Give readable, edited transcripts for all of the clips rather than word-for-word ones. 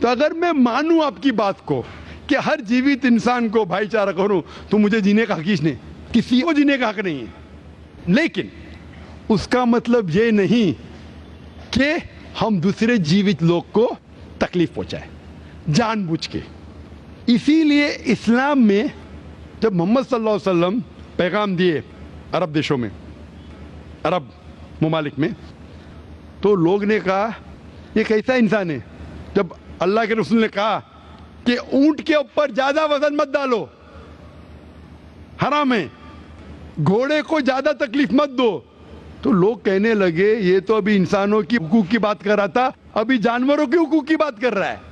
تو اگر میں مانوں آپ کی بات کو کہ ہر جیوت انسان کو بھائی چارہ کروں تو مجھے جینے کا حق ہی نہیں، کسی کو جینے کا حق نہیں ہے، لیکن اس کا مطلب یہ نہیں کہ ہم دوسرے جیوت لوگ کو تکلیف پہنچائیں جان بوجھ کے۔ اسی لیے اسلام میں جب محمد صلی اللہ علیہ وسلم پیغام دیے عرب دیشوں میں، عرب ممالک میں، تو لوگ نے کہا یہ کیسا انسان ہے؟ جب اللہ کے رسول نے کہا کہ اونٹ کے اوپر زیادہ وزن مت ڈالو، حرام ہے، گھوڑے کو زیادہ تکلیف مت دو، تو لوگ کہنے لگے یہ تو ابھی انسانوں کی حقوق کی بات کر رہا تھا، ابھی جانوروں کے حقوق کی بات کر رہا ہے۔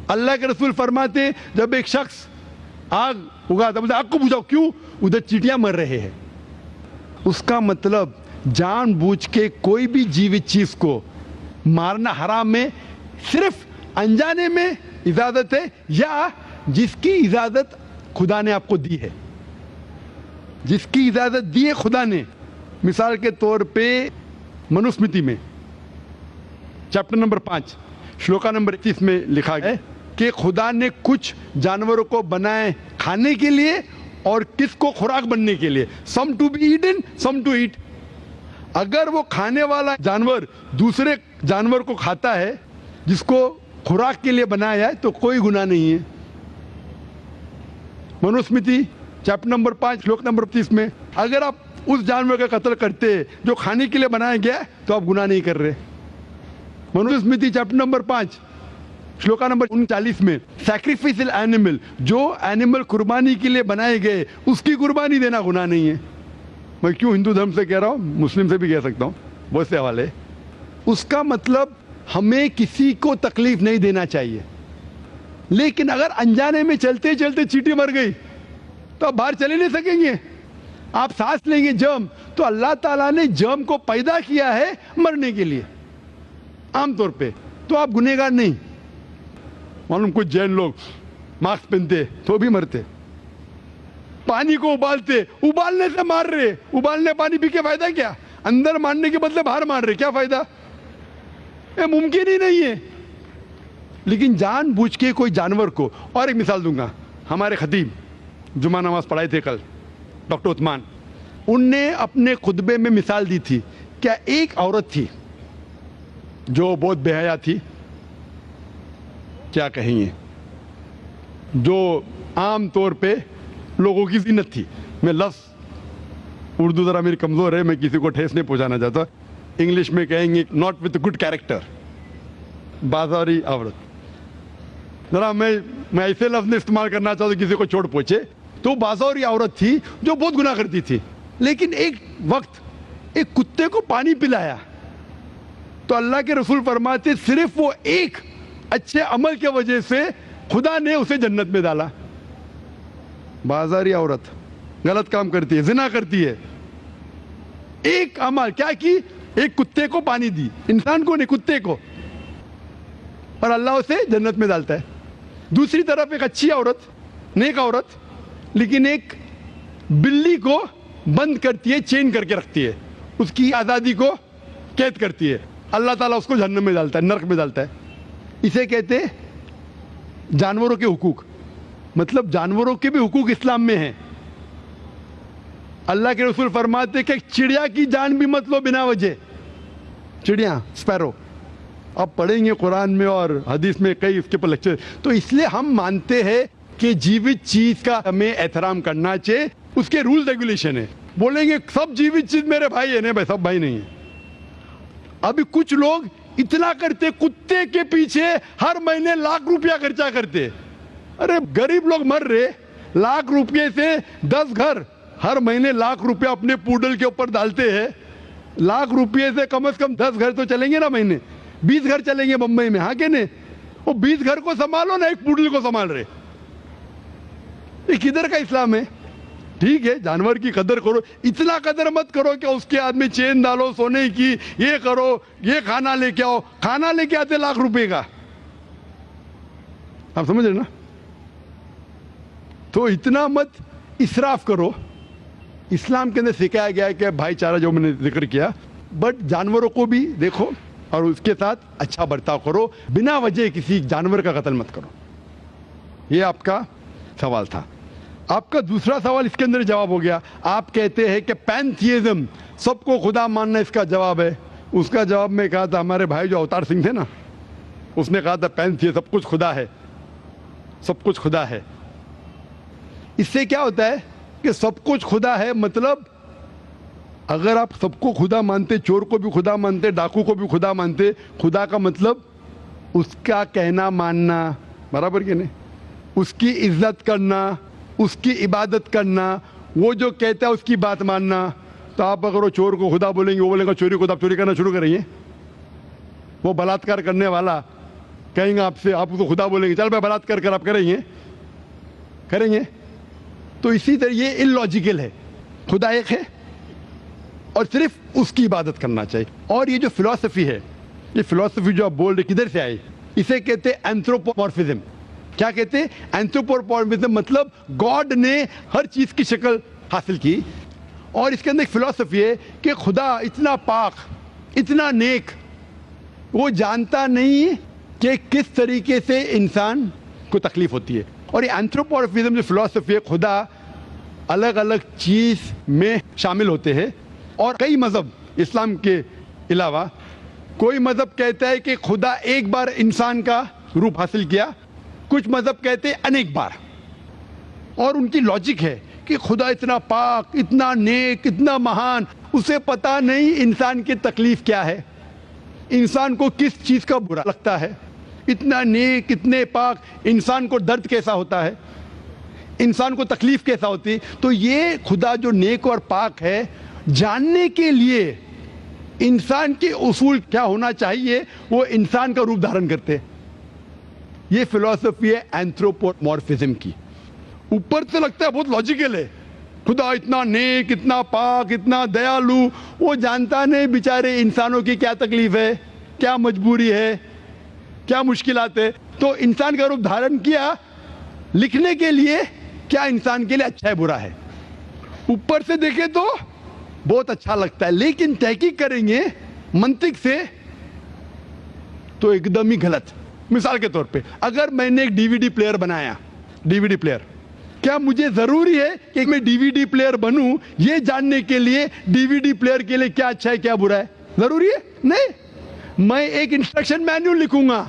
اللہ کے رسول فرماتے جب ایک شخص آگ اگاتا ہے، آگ کو بجھاؤ، کیوں؟ ادھر چیٹیاں مر رہے ہیں۔ اس کا مطلب جان بوجھ کے کوئی بھی جیوت چیز کو مارنا حرام ہے، صرف انجانے میں اجازت ہے یا جس کی اجازت خدا نے آپ کو دی ہے، جس کی اجازت دی ہے خدا نے۔ مثال کے طور پہ منوسمرتی میں چیپٹر نمبر 5 شلوکا نمبر 31 میں لکھا گیا ہے کہ خدا نے کچھ جانوروں کو بنائے کھانے کے لیے اور کس کو خوراک بننے کے لیے، some to be eaten some to eat. اگر وہ کھانے والا جانور دوسرے جانور کو کھاتا ہے جس کو خوراک کے لیے بنایا ہے تو کوئی گناہ نہیں ہے۔ منوسمرتی چیپٹر نمبر 5 شلوک نمبر 30 میں اگر آپ اس جانور کا قتل کرتے جو کھانے کے لیے بنایا گیا تو آپ گناہ نہیں کر رہے۔ منوسمرتی چیپٹر نمبر 5 شلوکا نمبر 39 میں سیکریفائسل اینیمل، جو اینیمل قربانی کے لیے بنائے گئے اس کی قربانی دینا گناہ نہیں ہے۔ میں کیوں ہندو دھرم سے کہہ رہا ہوں، مسلم سے بھی کہہ سکتا ہوں، بہت سے حوالے۔ اس کا مطلب ہمیں کسی کو تکلیف نہیں دینا چاہیے، لیکن اگر انجانے میں چلتے چلتے چیٹی مر گئی تو آپ باہر چلے نہیں سکیں گے، آپ سانس لیں گے جرم، تو اللہ تعالیٰ نے جرم کو پیدا کیا ہے مرنے کے لیے عام طور پہ، تو آپ گنہگار نہیں۔ معلوم کچھ جین لوگ ماسک پہنتے تو بھی مرتے، پانی کو ابالتے، ابالنے سے مار رہے، ابالنے پانی پی کے فائدہ کیا؟ اندر مارنے کے بدلے باہر مار رہے، کیا فائدہ؟ یہ ممکن ہی نہیں ہے۔ لیکن جان بوجھ کے کوئی جانور کو، اور ایک مثال دوں گا، ہمارے خطیب جمعہ نماز پڑھائے تھے کل ڈاکٹر عثمان، ان نے اپنے خطبے میں مثال دی تھی، کیا ایک عورت تھی جو بہت بے حیا تھی، کیا کہیں گے، جو عام طور پہ لوگوں کی زینت تھی۔ میں لفظ اردو ذرا میری کمزور ہے، میں کسی کو ٹھیس نہیں پہنچانا چاہتا، انگلش میں کہیں گے ناٹ وتھ گڈ کیریکٹر، بازاری عورت۔ ذرا میں ایسے لفظ نہیں استعمال کرنا چاہتا کسی کو چوٹ پہنچے، تو بازاری عورت تھی جو بہت گناہ کرتی تھی، لیکن ایک وقت ایک کتے کو پانی پلایا تو اللہ کے رسول فرماتے صرف وہ ایک اچھے عمل کی وجہ سے خدا نے اسے جنت میں ڈالا۔ بازاری عورت غلط کام کرتی ہے، زنا کرتی ہے، ایک عمل کیا کی، ایک کتے کو پانی دی، انسان کو نہیں کتے کو، اور اللہ اسے جنت میں ڈالتا ہے۔ دوسری طرف ایک اچھی عورت، نیک عورت، لیکن ایک بلی کو بند کرتی ہے، چین کر کے رکھتی ہے، اس کی آزادی کو قید کرتی ہے، اللہ تعالیٰ اس کو جہنم میں ڈالتا ہے، نرک میں ڈالتا ہے۔ اسے کہتے جانوروں کے حقوق، مطلب جانوروں کے بھی حقوق اسلام میں ہیں۔ اللہ کے رسول فرماتے کہ چڑیا کی جان بھی مت لو بنا وجہ، چڑیا سپیرو، آپ پڑھیں گے قرآن میں اور حدیث میں کئی اس کے پر لیکچر۔ تو اس لیے ہم مانتے ہیں کہ جیوت چیز کا ہمیں احترام کرنا چاہیے، اس کے رول ریگولیشن ہے۔ بولیں گے سب جیوت چیز میرے بھائی ہے، نہیں بھائی، سب بھائی نہیں ہیں۔ ابھی کچھ لوگ اتنا کرتے، کتے کے پیچھے ہر مہینے لاکھ روپیہ خرچہ کرتے، ارے غریب لوگ مر رہے، لاکھ روپے سے 10 گھر ہر مہینے لاکھ روپیہ اپنے پوڈل کے اوپر ڈالتے ہیں، لاکھ روپے سے کم از کم 10 گھر تو چلیں گے نا مہینے، 20 گھر چلیں گے بمبئی میں، ہاں کہ نہیں؟ وہ 20 گھر کو سنبھالو نا، ایک پوڈل کو سنبھال رہے، یہ کدھر کا اسلام ہے؟ ٹھیک ہے جانور کی قدر کرو، اتنا قدر مت کرو کہ اس کے ہاتھ میں چین ڈالو سونے کی، یہ کرو، یہ کھانا لے کے آؤ، کھانا لے کے آتے لاکھ روپے کا، آپ سمجھ رہے نا؟ تو اتنا مت اسراف کرو اسلام کے اندر سکھایا گیا ہے کہ بھائی چارہ جو میں نے ذکر کیا, بٹ جانوروں کو بھی دیکھو اور اس کے ساتھ اچھا برتاؤ کرو, بنا وجہ کسی جانور کا قتل مت کرو. یہ آپ کا سوال تھا. آپ کا دوسرا سوال اس کے اندر جواب ہو گیا. آپ کہتے ہیں کہ پینتھیزم, سب کو خدا ماننا اس کا جواب ہے. اس کا جواب میں کہا تھا, ہمارے بھائی جو اوتار سنگھ تھے نا, اس نے کہا تھا پینتھیزم سب کچھ خدا ہے, سب کچھ خدا ہے. اس سے کیا ہوتا ہے کہ سب کچھ خدا ہے, مطلب اگر آپ سب کو خدا مانتے, چور کو بھی خدا مانتے, ڈاکو کو بھی خدا مانتے, خدا کا مطلب اس کا کہنا ماننا, برابر کہ نہیں, اس کی عزت کرنا, اس کی عبادت کرنا, وہ جو کہتا ہے اس کی بات ماننا. تو آپ اگر وہ چور کو خدا بولیں گے, وہ بولیں گے چوری خدا, آپ چوری کرنا شروع کریں گے. وہ بلاತ್ಕಾರ کرنے والا کہیں گے آپ سے, آپ اس کو خدا بولیں گے, چل بھائی بلاತ್ಕಾರ کر, آپ کریں گے. تو اسی طرح یہ ان لاجیکل ہے. خدا ایک ہے اور صرف اس کی عبادت کرنا چاہیے. اور یہ جو فلسفی ہے, یہ فلسفی جو آپ بول رہے کدھر سے آئی, اسے کہتے ہیں اینتھروپومورفزم. کیا کہتے ہیں؟ اینتھروپومورفزم مطلب گاڈ نے ہر چیز کی شکل حاصل کی. اور اس کے اندر ایک فلسفی ہے کہ خدا اتنا پاک, اتنا نیک, وہ جانتا نہیں کہ کس طریقے سے انسان کو تکلیف ہوتی ہے. اور یہ اینتھروپومورفزم جو فلسفی ہے, خدا الگ الگ چیز میں شامل ہوتے ہیں. اور کئی مذہب اسلام کے علاوہ, کوئی مذہب کہتا ہے کہ خدا ایک بار انسان کا روپ حاصل کیا, کچھ مذہب کہتے ہیں انیک بار. اور ان کی لاجک ہے کہ خدا اتنا پاک, اتنا نیک, اتنا مہان, اسے پتہ نہیں انسان کی تکلیف کیا ہے, انسان کو کس چیز کا برا لگتا ہے. اتنا نیک, اتنے پاک, انسان کو درد کیسا ہوتا ہے, انسان کو تکلیف کیسا ہوتی ہے. تو یہ خدا جو نیک اور پاک ہے, جاننے کے لیے انسان کے اصول کیا ہونا چاہیے وہ انسان کا روپ دھارن کرتے. یہ فلسفی ہے اینتھروپومورفزم کی. اوپر سے لگتا ہے بہت لاجیکل ہے, خدا اتنا نیک, اتنا پاک, اتنا دیالو, وہ جانتا نہیں بیچارے انسانوں کی کیا تکلیف ہے, کیا مجبوری ہے, کیا مشکلات ہے. تو انسان کا روپ دھارن کیا لکھنے کے لیے کیا انسان کے لیے اچھا ہے برا ہے. اوپر سے دیکھیں تو بہت اچھا لگتا ہے, لیکن تحقیق کریں گے منطق سے تو ایک دم ہی غلط. مثال کے طور پہ اگر میں نے ایک ڈی وی ڈی پلیئر بنایا, ڈی وی ڈی پلیئر, کیا مجھے ضروری ہے کہ میں ڈی وی ڈی پلیئر بنوں یہ جاننے کے لیے ڈی وی ڈی پلیئر کے لیے کیا اچھا ہے کیا برا ہے؟ ضروری ہے نہیں. میں ایک انسٹرکشن مینیول لکھوں گا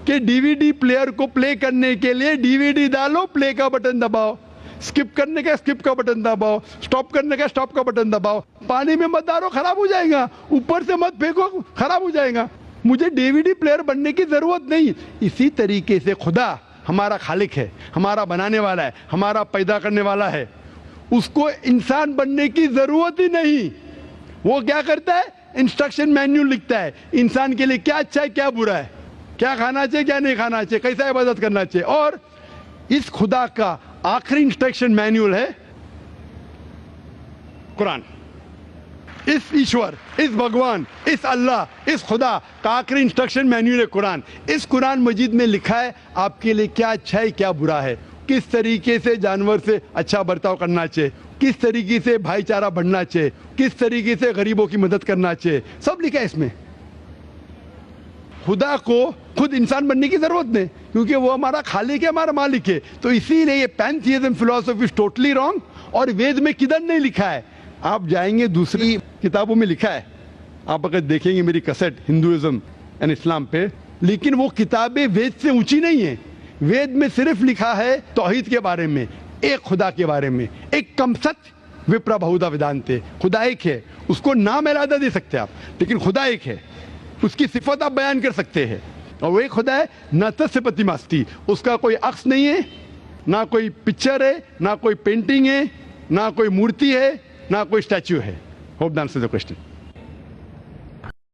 کہ ڈی وی ڈی پلیئر کو پلے کرنے کے لیے ڈی وی ڈی ڈالو, پلے کا بٹن دباؤ, اسکپ کرنے کا اسکپ کا بٹن دباؤ, اسٹاپ کرنے کا اسٹاپ کا بٹن دباؤ, پانی میں مت ڈالو خراب ہو جائے گا, اوپر سے مت پھینکو خراب ہو جائے گا. مجھے ڈی وی ڈی پلیئر بننے کی ضرورت نہیں. اسی طریقے سے خدا ہمارا خالق ہے, ہمارا بنانے والا ہے, ہمارا پیدا کرنے والا ہے, اس کو انسان بننے کی ضرورت ہی نہیں. وہ کیا کرتا ہے؟ انسٹرکشن مینیول لکھتا ہے انسان کے لیے کیا اچھا ہے کیا برا ہے, کیا کھانا چاہیے کیا نہیں کھانا چاہیے, کیسا عبادت کرنا چاہیے. اور اس خدا کا آخری انسٹرکشن مینیول ہے قرآن. اس ایشور, اس بھگوان, اس اللہ, اس خدا کا آخری انسٹرکشن مینیول ہے قرآن. اس قرآن مجید میں لکھا ہے آپ کے لیے کیا اچھا ہے کیا برا ہے, کس طریقے سے جانور سے اچھا برتاؤ کرنا چاہیے, کس طریقے سے بھائی چارہ بڑھنا چاہیے, کس طریقے سے غریبوں کی مدد کرنا چاہیے, سب لکھا ہے اس میں. خدا کو خود انسان بننے کی ضرورت نہیں کیونکہ وہ ہمارا خالق ہے, ہمارا مالک ہے. تو اسی لیے یہ پینتھیزم فلسفی از ٹوٹلی رانگ. اور وید میں کدھر نہیں لکھا ہے, آپ جائیں گے دوسری کتابوں میں لکھا ہے, آپ اگر دیکھیں گے میری کیسٹ ہندوازم اینڈ اسلام پہ, لیکن وہ کتابیں وید سے اونچی نہیں ہیں. وید میں صرف لکھا ہے توحید کے بارے میں, ایک خدا کے بارے میں, ایک کم ست وپرا بہودا ویدانتے, خدا ایک ہے. اس کو نام علیحدہ دے سکتے آپ, لیکن خدا ایک ہے, اس کی صفت آپ بیان کر سکتے ہیں. اور وہ ایک خدا ہے نہ تسپتی ماستی, اس کا کوئی عکس نہیں ہے, نہ کوئی پکچر ہے, نہ کوئی پینٹنگ ہے, نہ کوئی مورتی ہے, نہ کوئی اسٹیچو ہے. Hope the answer the question.